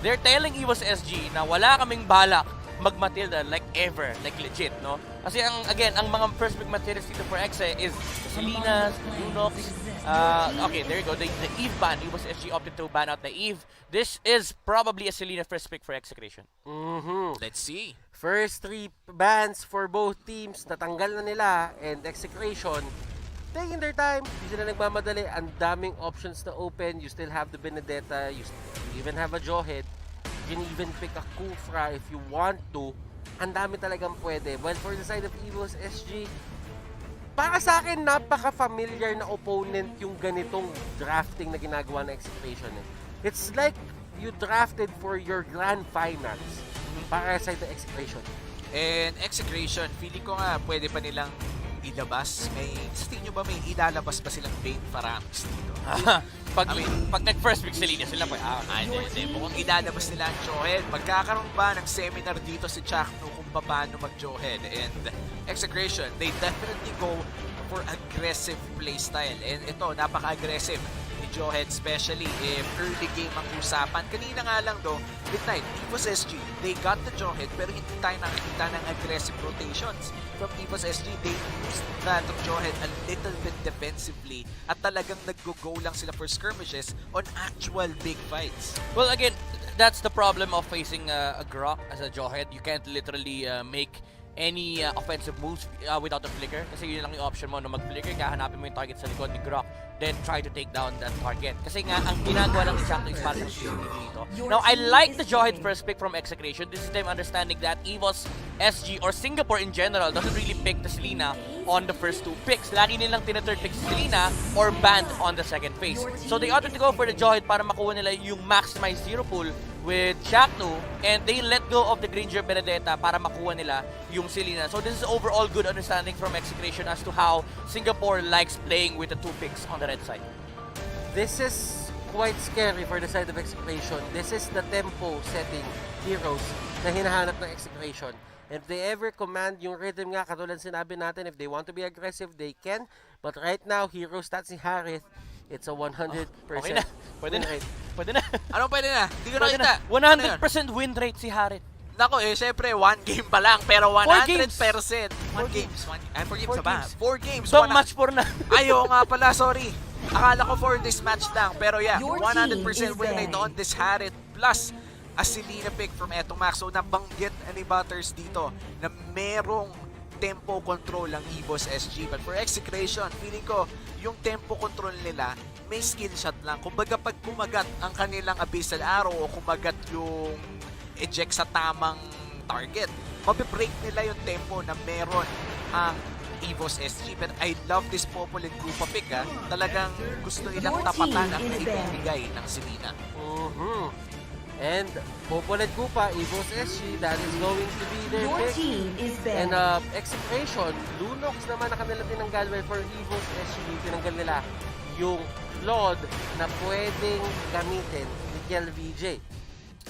they're telling Evos SG na wala kaming balak mag-Matilda like ever, like legit, no? Kasi again, ang mga first pick materials dito for Exe is the Selinas, the Lunox. Okay, there you go. The Eve ban. Evos SG opted to ban out the Eve. This is probably a Selena first pick for Execration. Let's see. First 3 bans for both teams, natanggal na nila, and Execration taking their time, hindi sila nagmamadali, ang daming options na open. You still have the Benedetta, you even have a Jawhead, you can even pick a Kufra if you want to. Ang dami talagang pwede. Well, for the side of Evos SG, para sa akin, napaka-familiar na opponent yung ganitong drafting na ginagawa ng Execration. It's like you drafted for your grand finals para sa the Execration. And Execration, feeling ko nga pwede pa nilang ilabas. Sa tingin nyo ba may ilalabas pa silang Bane Faramis dito? Pag nag-first pick Selena sila, Hindi. Mukhang ilalabas nila ang Jawhead. Magkakaroon ba ng seminar dito si Chakno kung paano mag-Jawhead? And Execration, they definitely go for aggressive playstyle. And ito, napaka-aggressive ni Jawhead, especially if early game ang usapan. Kanina nga lang do, midnight, Evos SG, they got the Jawhead pero hindi tayo nakikita ng aggressive rotations from Evos SG. They used that Jawhead a little bit defensively at talagang nag-go lang sila for skirmishes on actual big fights. Well, again, that's the problem of facing a Grok as a Jawhead. You can't literally make any offensive moves without a flicker. Kasi yun lang yung option mo, no, mag-flicker ka, hanapin mo yung target sa likod ni Grok, then try to take down that target. Kasi nga, ang ginagawa lang exacto is parang shield dito. Now, I like the Jawhead first pick from Execration. This is them understanding that Evos SG or Singapore in general doesn't really pick the Selena on the first 2 picks. Lagi nilang tina-third pick si Selena or banned on the second phase. So they opted to go for the Jawhead para makuha nila yung maximized zero pool with Chakno, and they let go of the Granger Benedetta para makuha nila yung Selena. So this is overall good understanding from Execration as to how Singapore likes playing with the 2 picks on the red side. This is quite scary for the side of Execration. This is the tempo setting heroes na hinahanap ng Execration. If they ever command yung rhythm nga, katulad sinabi natin, if they want to be aggressive, they can. But right now, hero stats ni Harith, it's a 100% Okay na. Pwede win na. rate. Pwede na. Ano pwede na? Hindi ko Pwede nakita. na. 100% win rate si Harith. Nako syempre, 1 game pa lang, pero 100%. 4 4 games. 4 games na ba? 4 games. So match 4 na. Ayaw nga pala, sorry. Akala ko for this match lang. Pero yeah, Your 100% team is win rate dead. on this Harith. Plus, a Selena pick from etong Max. So nabanggit ni Butters dito na merong tempo control ang Evos SG. But for Execration, feeling ko, yung tempo control nila, may skill shot lang. Kumbaga pag kumagat ang kanilang Abyssal Arrow o kumagat yung eject sa tamang target, mabibreak nila yung tempo na meron ang Evos SG. But I love this Popolin Koopa pick, ha. Talagang gusto nilang tapatan ang ibibigay ng Selena. And Popolet Koopa, Evos SG, that is going to be their Your pick. team is And banned. Execration, Lunox naman na kanila tinanggal, while for Evos SG, tinanggal nila yung Lord na pwedeng gamitin ni VJ.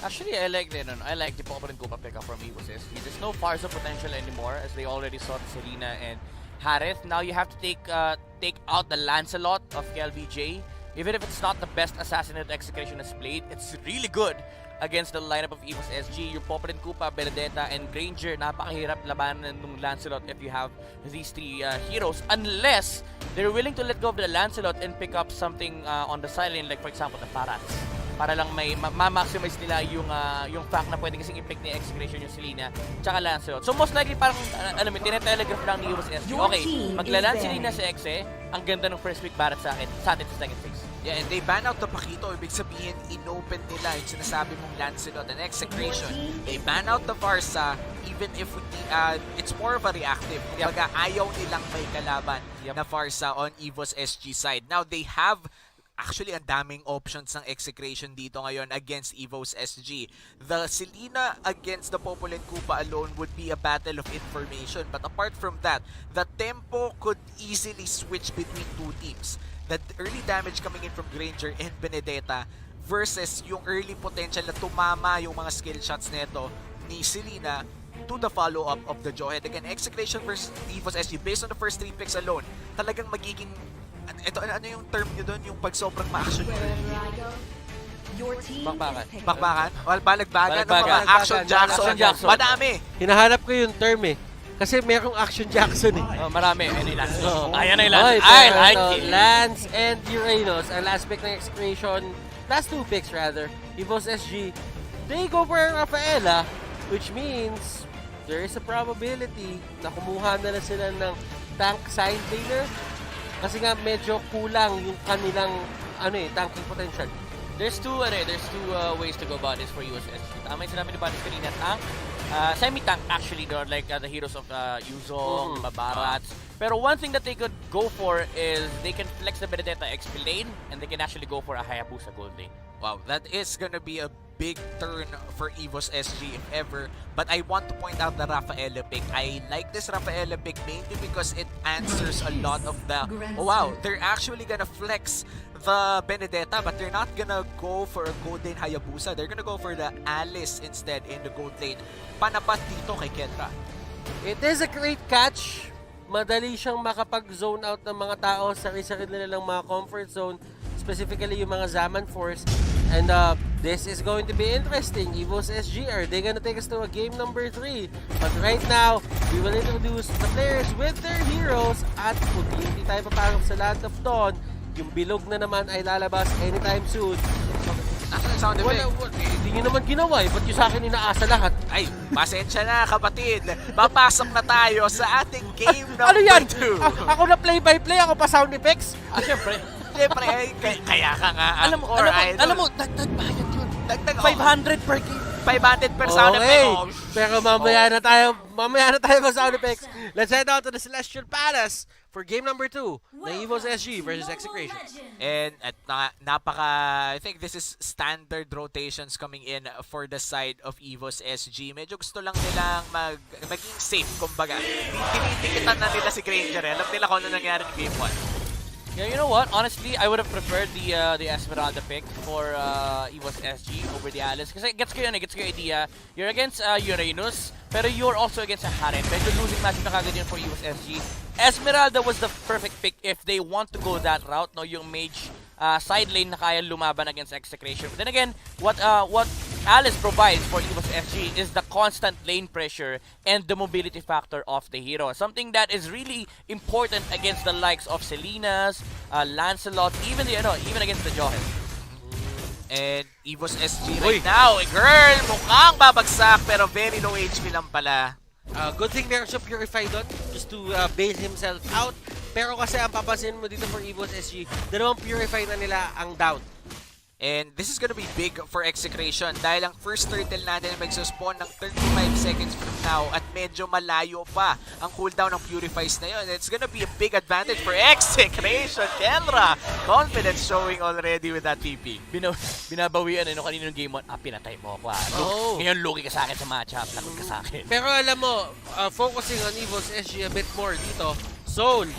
Actually, I like the Popper and Koopa pickup from Evos SG. There's no Farsa potential anymore as they already saw Selena and Harith. Now you have to take out the Lancelot of KLVJ. Even if it's not the best assassin that Execration has played, it's really good against the lineup of Evos SG. Your Popper and Koopa, Benedetta, and Granger, napakahirap labanan ng Lancelot if you have these 3 heroes. Unless they're willing to let go of the Lancelot and pick up something on the sideline, like for example, the Parats. Para lang may ma-maximize nila yung fact na pwede kasing i-pick ni Execration yung Selena tsaka Lancelot. So most likely parang, alam mo, tinetelegraph lang ni Evos SG. Okay, maglalan Selena sa Exe, ang ganda ng first pick Barat sa atin sa second phase. Yeah, and they ban out the Pakito. Ibig sabihin, inopen nila yung sinasabi mong Lancelot and Execration. They ban out the Varsa, even if it's more of a reactive. Kumbaga, ayaw nilang may kalaban na Varsa on Evos SG side. Now, they have actually ang daming options ng Execration dito ngayon against Evos SG. The Selena against the Popolin Koopa alone would be a battle of information. But apart from that, the tempo could easily switch between 2 teams. The early damage coming in from Granger and Benedetta versus yung early potential na tumama yung mga skill shots neto ni Selena to the follow-up of the Jawhead. Again, Execration versus Evos SG, based on the first 3 picks alone, talagang magiging, ito, ano yung term nyo doon? Yung pag sobrang ma-action Bakbakan. Bakbakan? Well, balagbagan. Balagbagan. Mga Action Jackson. Action Jackson. Madami. Hinahanap ko yung term eh. Kasi merong Action Jackson eh. Marami. Any last? Oo. Ayan ay last. Oy, I pero like ito, it. Lance and Uranus, ang last pick ng Execration, last 2 picks rather, Evos SG, they go for Rafaela, which means there is a probability na kumuha na sila ng tank side laner kasi nga medyo kulang yung kanilang tanking potential. There's two ways to go about this for Evos SG. Tama yung sinabi ni Banis kanina, tank. Semi-tank actually, they're like the heroes of Yuzong, Mabarats. Pero one thing that they could go for is they can flex the Benedetta XP lane and they can actually go for a Hayabusa gold lane. Wow, that is gonna be a big turn for Evos SG if ever. But I want to point out the Rafaela pick. I like this Rafaela pick mainly because it answers a lot of the... Oh wow, they're actually gonna flex the Benedetta, but they're not gonna go for a gold lane Hayabusa. They're gonna go for the Alice instead in the gold lane. Panapat dito kay Kendra. It is a great catch. Madali siyang makapag-zone out ng mga tao sa sarili nilang mga comfort zone, specifically yung mga Zaman Force. And this is going to be interesting. Evos SG, are they gonna take us to a game number 3? But right now, we will introduce the players with their heroes at kung hindi tayo papasok sa Land of Dawn, yung bilog na naman ay lalabas anytime soon. Nasaan yung sound effect? Hindi nyo naman ginawa eh. Ba't yung sa akin inaasa lahat? Ay, pasensya na kapatid. Papasok na tayo sa ating game number 2. Ano yan? Ako na play-by-play, ako pa sound effects? Siyempre. Siyempre, kaya ka nga. Alam mo, dagdag bayad yun. Dagdag 500 per game. 500 per sound Okay. effect. Pero mamaya na tayo mag sound effects. Let's head out to the Celestial Palace for game number 2 na Evos SG versus Execration. And at I think this is standard rotations coming in for the side of Evos SG. Medyo gusto lang nilang maging safe, kumbaga. Tinitikitan na nila si Granger. Alam nila kung ano nangyari in game 1. Yeah, you know what? Honestly, I would have preferred the Esmeralda pick for Evos SG over the Alice. Kasi gets ko yung idea. You're against Uranus, pero you're also against a Harem. Medyo losing match na kagad yun for Evos SG. Esmeralda was the perfect pick if they want to go that route, no? Yung mage side lane na kaya lumaban against Execration. But then again, what Alice provides for Evos SG is the constant lane pressure and the mobility factor of the hero. Something that is really important against the likes of Selena's, Lancelot, even against the Johan. And Evos SG right now, girl, mukhang babagsak pero very low HP lang pala. Good thing there's a Purify doon just to bail himself out. Pero kasi ang papansin mo dito for Evos SG, dalawang Purify na nila ang down. And this is gonna be big for Execration dahil ang first turtle natin ay mag-spawn ng 35 seconds from now at medyo malayo pa ang cooldown ng Purifies na yun. It's gonna be a big advantage for Execration. Kendra, confidence showing already with that TP. Binabawian nung kanina ng game 1, pinatay mo ako. Ngayon lugi ka sa akin sa matchup, lagot ka sa akin. Pero alam mo, focusing on Evos SG a bit more dito, Soul,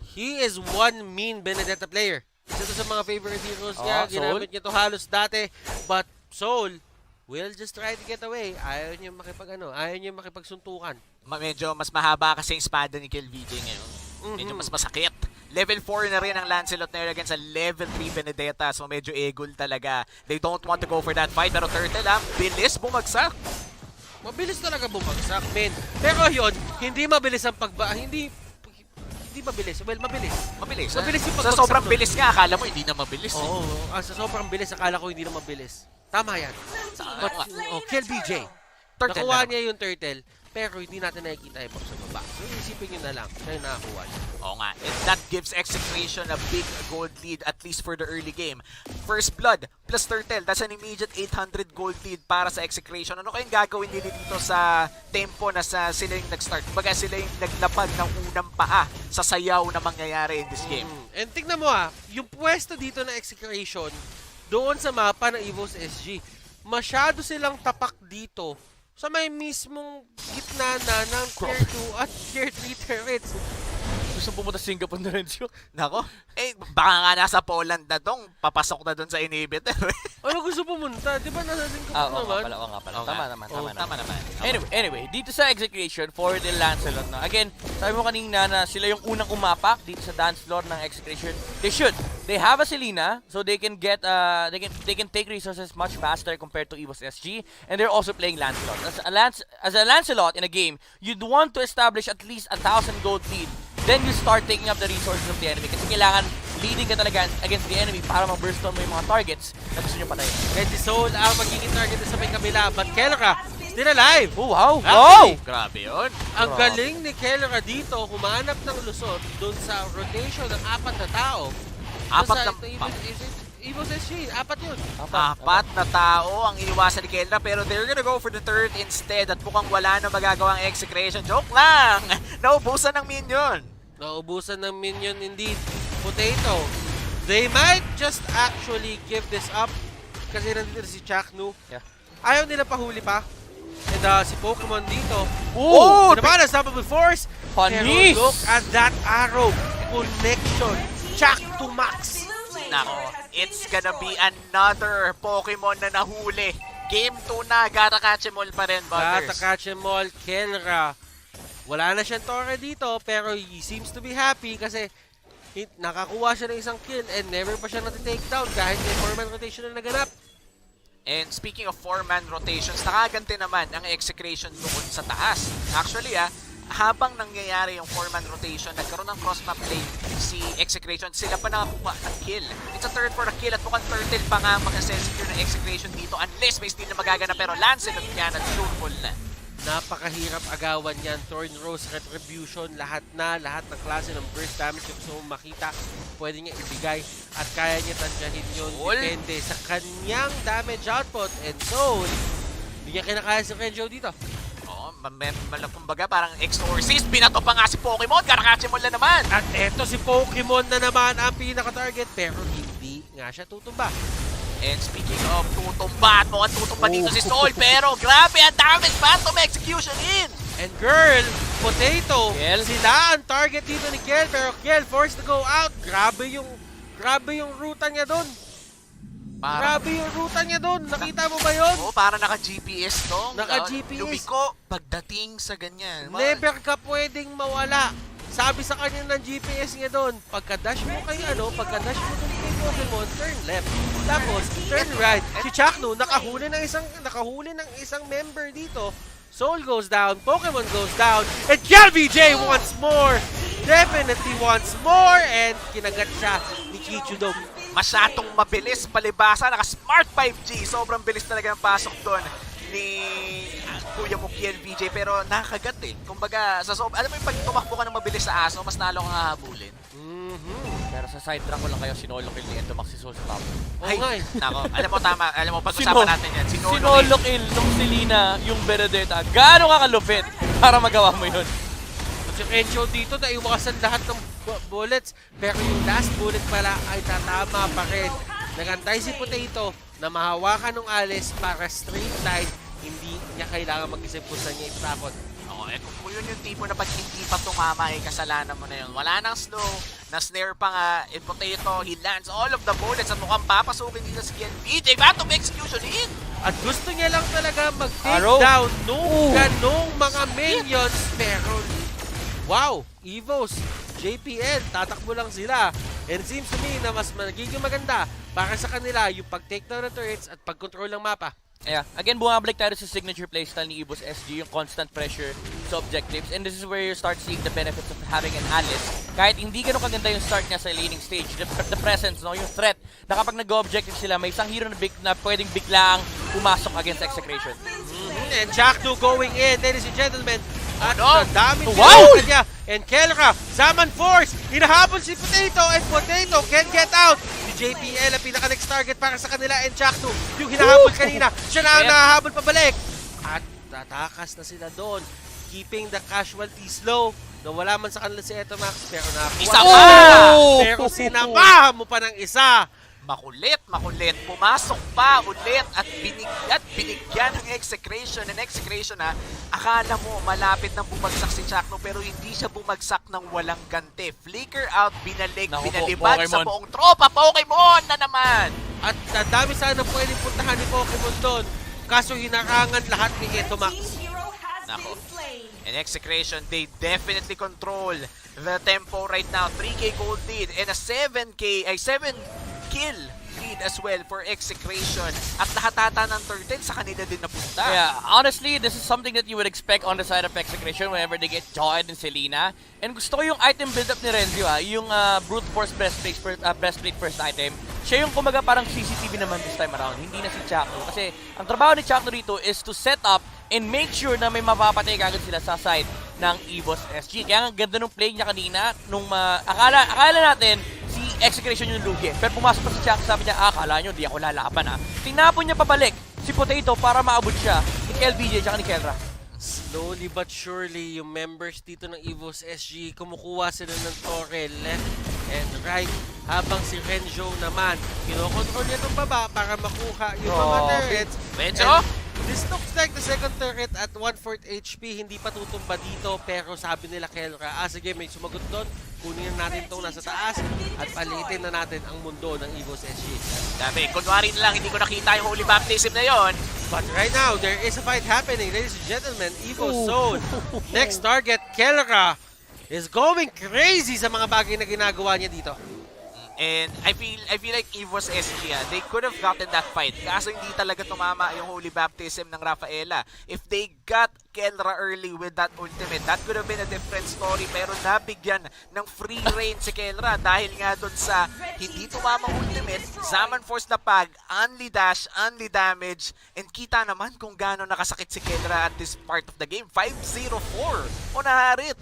he is one mean Benedetta player. Isa to sa mga favorite heroes niya, ginamit niya to halos dati. But Soul will just try to get away. Ayaw niya makipagsuntukan. Medyo mas mahaba kasi yung espada ni KillVJ ngayon. Medyo mas masakit. Level 4 na rin ang Lancelot na against a level 3 Benedetta. So medyo egol talaga. They don't want to go for that fight. Pero Turtle, bilis bumagsak. Mabilis talaga bumagsak, men. Pero yun, hindi mabilis ang Hindi mabilis. Well, mabilis. Mabilis yung sa sobrang bilis nga, akala mo hindi na mabilis. Oo. Sa sobrang bilis, akala ko hindi na mabilis. Tama yan. But, kill BJ. Nakuha niya yung turtle, pero hindi natin nakikita yung sa baba. So, isipin nyo na lang, siya yung nakakuha niya. Oo nga. And that gives Execration a big gold lead, at least for the early game. First blood plus turtle, that's an immediate 800 gold lead para sa Execration. Ano kayong gagawin nila dito sa tempo na sila yung nag-start? Kumbaga sila yung naglapag ng unang paa sa sayaw na mangyayari in this game. And tignan mo yung pwesto dito na Execration, doon sa mapa ng Evos SG, masyado silang tapak dito sa may mismong gitna na ng tier 2 at tier 3 turrets. gusto pumunta sa Singapore na rin siya. Nako. Baka nga nasa Poland na dong, papasok na doon sa inhibitor. Ano gusto pumunta? Di ba nasa Singapore Oo nga naman? pala, oo nga pala. Oo Tama nga. naman, Oo, tama naman. naman. Anyway, dito sa Execration for the Lancelot na. Again, sabi mo kanina na sila yung unang umapak dito sa dance floor ng Execration. They have a Selena, so they can get they can take resources much faster compared to Evos SG, and they're also playing Lancelot. As a Lancelot in a game, you'd want to establish at least 1,000 gold lead. Then you start taking up the resources of the enemy kasi kailangan leading ka talaga against the enemy para ma-burst on mo yung mga targets na gusto nyo patayin. And si Soul ang magiging target sa may kabila, but Kelra still alive! Oh, wow! Wow! Grabe yun. Ang galing ni Kelra dito, humanap ng lusot doon sa rotation ng 4 na tao. Evos SG, 4 yun. 4 na tao ang iniwasan ni Kelra pero they're gonna go for the third instead at mukhang wala na magagawang Execration. Joke lang! Naubusan ng minion. Naubusan ng minion indeed. Potato. They might just actually give this up kasi nandito si Chaknu. Yeah. Ayaw nila pahuli pa. And si Pokemon dito. Oh! Naman, unstoppable force. Panis! Pero look at that arrow. Connection. Chak to max. Nako, it's gonna be another Pokemon na nahuli. Game 2 na, gotta catch 'em all pa rin, Butters. Gotta catch 'em all, Kelra. Wala na siyang torre dito, pero he seems to be happy kasi nakakuha siya ng isang kill and never pa siya natitake down kahit may 4-man rotation na naganap. And speaking of 4-man rotations, nakaganti naman ang Execration doon sa taas. Actually habang nangyayari yung 4-man rotation, nagkaroon ng cross-map play si Execration, sila pa nakakuha ng kill. It's a third for a kill at mukhang turtle pa nga mag-secure ng Execration dito unless may steal na magagana pero Lancelot yan at Soulful na. Napakahirap agawan yan. Thorn Rose, Retribution, lahat ng klase ng burst damage na gusto mong makita, pwede niya ibigay at kaya niya tansyahin yun. Depende sa kanyang damage output and Soul. Hindi niya kinakaya si Renjo dito. Kumbaga parang Exorcist, binato pa nga si Pokemon, karakatsin mo lang naman. At eto si Pokemon na naman ang pinaka-target pero hindi nga siya tutumba. And speaking of tutumba, at mukhang tutumba dito si Soul, pero grabe ang damage, Phantom Execution in! And girl, Potato, Kiel. sila ang target dito ni Kiel pero Kiel forced to go out. Grabe yung ruta niya doon. Grabe yung ruta niya doon. Nakita mo ba yun? Oo, para naka-GPS to. Naka-GPS. Lumiko pagdating sa ganyan. Never ka pwedeng mawala. Sabi sa kanya ng GPS niya doon, pagka-dash mo kay pagka-dash mo doon kay Pokemon, turn left. Tapos, turn right. Si Chaknu, nakahuli ng isang member dito. Soul goes down, Pokemon goes down, and KLVJ once more! Definitely once more! And kinagat siya ni Kichudom. Masyadong mabilis palibasa, naka-smart 5G. Sobrang bilis talaga ng pasok doon ni Kuya mo KLVJ, pero nakakagat eh. Kumbaga, alam mo yung pag tumakbo ka ng mabilis sa aso, mas nalo kang hahabulin. Pero sa side track ko lang kayo, sinolo kill ni Endo Maxi Soul sa top. Ay, nako, alam mo tama, alam mo, pag-usapan natin yan. Sinolo kill nung Selena yung Benedetta. Gaano ka kalupit para magawa mo yun? At si Rencho dito, naiwasan lahat ng bullets, pero yung last bullet pala ay tatama pa rin. Nagantay si Potato na mahawakan ng alis para straight line, hindi niya kailangan mag-isip kung saan niya itakot. Oo, kung yun yung tipo na pag hindi pa tumama, kasalanan mo na yun. Wala nang slow, na-snare pa nga, and Potato, he lands all of the bullets at mukhang papasukin dito si KLVJ. Phantom Execution in! At gusto niya lang talaga mag-take down nung ganong mga minions, pero wow, Evos, JPL, tatakbo lang sila. And it seems to me na mas magiging maganda para sa kanila yung pag-take down ng turrets at pag-control ng mapa. Yeah, again, bumabalik tayo sa signature playstyle ni Evos SG, yung constant pressure sa objectives. And this is where you start seeing the benefits of having an Alice. Kahit hindi ganun kaganda yung start niya sa laning stage, the presence, no, yung threat, na kapag nag-objective sila, may isang hero na pwedeng biglang pumasok against Execration. And Chaknu going in, ladies and gentlemen. At Ano? dami Wow! niya. And Kelra, Zaman Force, hinahabol si Potato, and Potato can't get out. Si JPL ang pinaka-next target para sa kanila, and Chaknu, yung hinahabol kanina, siya na ang nahahabol pabalik. At tatakas na sila doon, keeping the casualties low. Nawala man sa kanila si Etomax, pero nakuha. Isa pa! Pero sinamahan mo pa ng isa. Makulit makulit. Pumasok pa ulit at binigyan ng Execration. And Execration akala mo malapit nang bumagsak si Chakno pero hindi siya bumagsak ng walang ganti. Flicker out, binalibag sa buong tropa. Pokemon na naman! At dami sana pwedeng puntahan ni Pokemon doon. Kaso hinarangan lahat ni Etomax. Nako. And Execration, they definitely control the tempo right now. 3K gold lead and a 7 kill lead as well for Execration. At lahat ata ng turtle sa kanila din napunta. Yeah, honestly, this is something that you would expect on the side of Execration whenever they get Joy and Selena. And gusto ko yung item build-up ni Renzo, yung Brute Force breastplate first item. Siya yung kumaga parang CCTV naman this time around, hindi na si Chakno. Kasi ang trabaho ni Chakno rito is to set up and make sure na may mapapatay kagad sila sa side ng Evos SG. Kaya ang ganda nung play niya kanina, nung akala natin si Execration yung lugi. Pero pumasok pa si Chakno, sabi niya, akala nyo, di ako lalaban Tinapon niya pabalik si Potato para maabot siya ni KLBJ at ni Kelra. Slowly but surely, yung members dito ng Evos SG, kumukuha sila ng torre left and right. Habang si Renzo naman, kinokontrol niya itong baba para makuha yung mga turrets. Renzo? This looks like the second turret at 1/4 HP. Hindi pa tutumba dito, pero sabi nila Kelra, sige, may sumagot doon. Kunin na natin itong nasa taas at palitin na natin ang mundo ng Evos SG. Sabi, kunwari na lang, hindi ko nakita yung holy baptism na yon. But right now, there is a fight happening. Ladies and gentlemen, Evos zone. Next target, Kelra is going crazy sa mga bagay na ginagawa niya dito. And I feel like Evos SG, they could have gotten that fight. Kaso hindi talaga tumama yung holy baptism ng Rafaela. If they got Kelra early with that ultimate, that could have been a different story. Pero nabigyan ng free reign si Kelra dahil nga doon sa hindi tumamang ultimate, Zaman Force na pag, only dash, only damage, and kita naman kung gaano nakasakit si Kelra at this part of the game. 5-0-4 unaharit.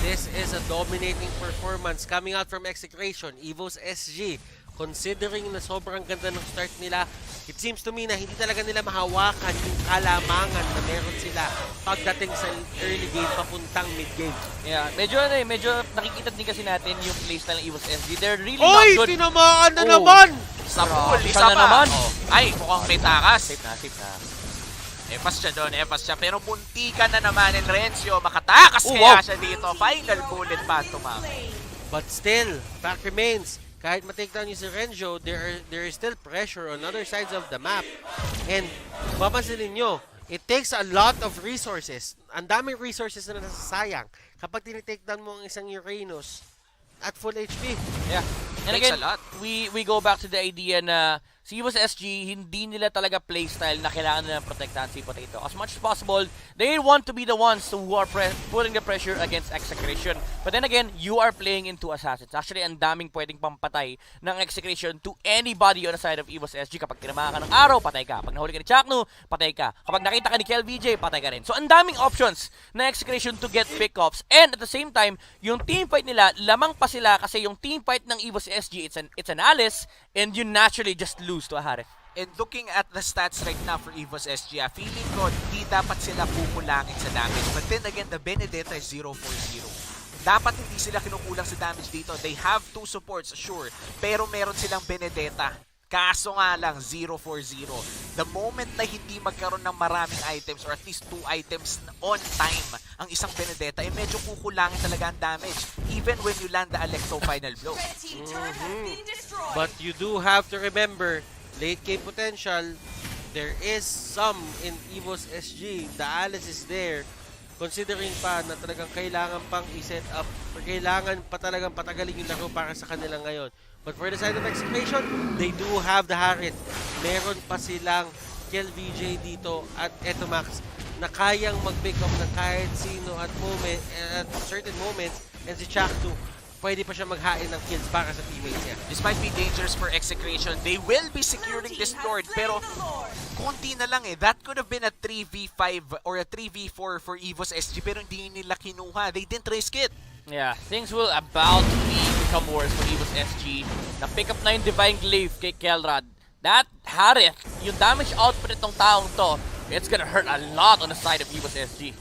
This is a dominating performance coming out from Execration, Evos SG. Considering na sobrang ganda ng start nila, it seems to me na hindi talaga nila mahawakan yung kalamangan na meron sila pagdating sa early game papuntang mid game. Yeah, medyo nakikita din kasi natin yung playstyle ng Evos SG. They're really not good. Oy, tinamaan na naman! Sa pool, isa na pa. naman. Ay, mukhang may takas. Safe na. Efas siya doon, efas siya. Pero muntikan na naman ni Renzo. Makatakas kaya siya dito. Final bullet pa tumama. But still, fact remains, kahit ma-takedown niyo si Renzo, there is still pressure on other sides of the map. And mapapansin niyo, it takes a lot of resources. Ang daming resources na nasasayang kapag tinitakedown mo ang isang Uranus at full HP. Yeah. And Takes again, a lot. we go back to the idea na si Evos SG, hindi nila talaga playstyle na kailangan nila protektahan si Potato. As much as possible, they want to be the ones who are putting the pressure against Execration. But then again, you are playing into Assassins. Actually, ang daming pwedeng pampatay ng Execration to anybody on the side of Evos SG. Kapag tinamaan ka ng araw, patay ka. Pag nahuli ka ni Chakno, patay ka. Kapag nakita ka ni KLBJ, patay ka rin. So, ang daming options na Execration to get pickoffs. And at the same time, yung team fight nila, lamang pa sila kasi yung team fight ng Evos SG, it's an Alice, and you naturally just lose to a Harith. And looking at the stats right now for Evos SG, feeling ko hindi dapat sila kukulangin sa damage. But then again, the Benedetta is 0-4-0. Dapat hindi sila kinukulang sa damage dito. They have two supports, sure. Pero meron silang Benedetta. Kaso nga lang, 0-4-0. The moment na hindi magkaroon ng maraming items or at least 2 items on time ang isang Benedetta, medyo kukulangin talaga ang damage. Even when you land the Alecto final blow. But you do have to remember, late game potential, there is some in Evos SG. The Alice is there. Considering pa na talagang kailangan pang i-set up or kailangan pa talagang patagalin yung laro para sa kanila ngayon. But for the side of Execration, they do have the Harith. Meron pa silang KLVJ dito at Etomax na kayang mag-pick up ng kahit sino at certain moments, and si Chakno, pwede pa siya maghain ng kills para sa teammates niya. This might be dangerous for Execration. They will be securing this Lord, pero konti na lang That could have been a 3v5 or a 3v4 for Evos SG, pero hindi nila kinuha. They didn't risk it. Yeah, things will about to become worse for Evos SG. Na-pick up na yung Divine Glaive kay Kelrad. That Harith, yung damage output itong taong to, it's gonna hurt a lot on the side of Evos SG.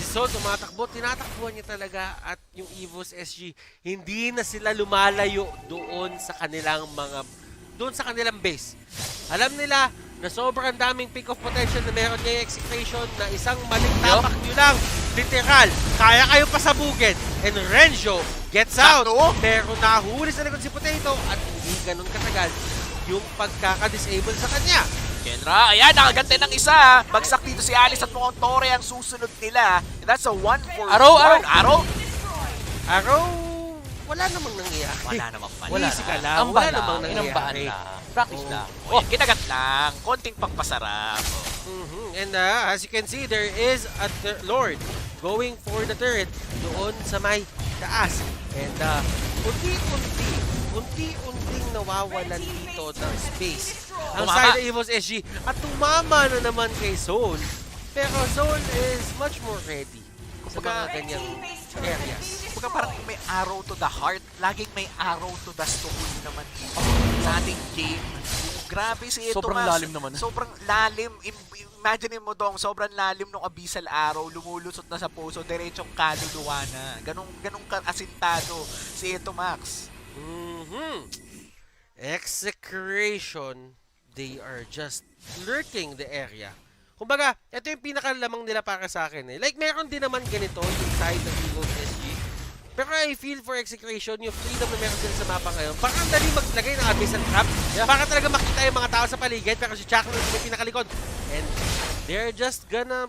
So, tumatakbo, tinatakbuhan niya talaga at yung Evos SG, hindi na sila lumalayo doon sa kanilang mga doon sa kanilang base. Alam nila na sobrang daming pick-off potential na meron ngayong Execration na isang maling tapak nyo lang, literal, kaya kayo pasabugin. And Renjo gets out, pero nahuli sa likod si Potato at hindi ganun katagal yung pagkaka-disable sa kanya. Kenra, ayan, nakagante ng isa. Bagsak dito si Alice at mukhang Torre ang susunod nila. And that's a 1 for Arrow. Araw, wala namang nangyayari. Wala namang pala. Wala ka lang, Inambahan wala lang, namang inambahan nangyayari. lang. Practice lang. Oh, kinagat lang. Konting pagpasarap. And as you can see, there is a Lord going for the turret doon sa may taas. And unti-unting nawawalan dito ng space ang side ng Evos SG at tumama na naman kay Soul. Pero Soul is much more ready sa mga ganyang areas. Kumbaga parang may arrow to the heart, laging may arrow to the soul naman dito sa ating game. Grabe si Ito, Sobrang lalim naman. Sobrang lalim. Imagine mo dong, sobrang lalim ng abyssal arrow, lumulusot na sa puso, diretsong kaluluwa na. Ganong asintado si Ito Max. Execration, they are just lurking the area. Kumbaga, ito yung pinakalamang nila para sa akin eh. Like, meron din naman ganito yung side ng Evos SG. Pero I feel for Execration, yung freedom na meron sila sa mapa ngayon, parang ang dali maglagay ng abyssal trap. Para talaga makita yung mga tao sa paligid, pero si Chakra yung pinakalikod. And they're just gonna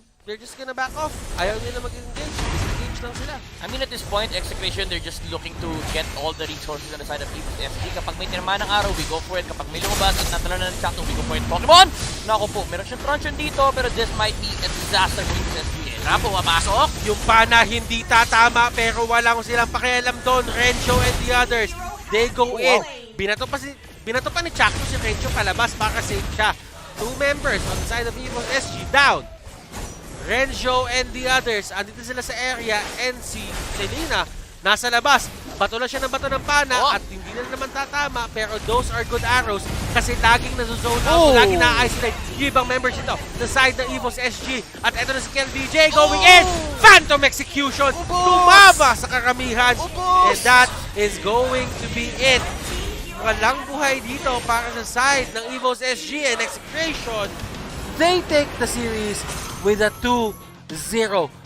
back off. Ayaw nila mag-engage. Disengage lang sila. I mean, at this point, Execration, they're just looking to get all the resources on the side of Evos SG. Kapag may tinirma ng araw, we go for it. Kapag may lumabas at natala na ng Chakto, we go for it. Pokemon! Naku po, meron siyang truncheon dito, pero this might be a disaster for Evos SG. Na pumapasok. Yung pana hindi tatama pero walang silang pakialam doon. Renjo and the others, they go in. Binato pa ni Chakto si Renjo palabas para save siya. 2 members on the side of Evos SG down. Renjo and the others, andito sila sa area and si Selena nasa labas. Bato na siya ng bato ng pana at hindi na naman tatama pero those are good arrows kasi laging nasa-zone out, laging na-isolate yung ibang members ito the side ng Evos SG. At eto na si KLBJ going in! Phantom Execution! Tumama sa karamihan! And that is going to be it. Walang buhay dito para sa side ng Evos SG and Execration. They take the series with a 2-0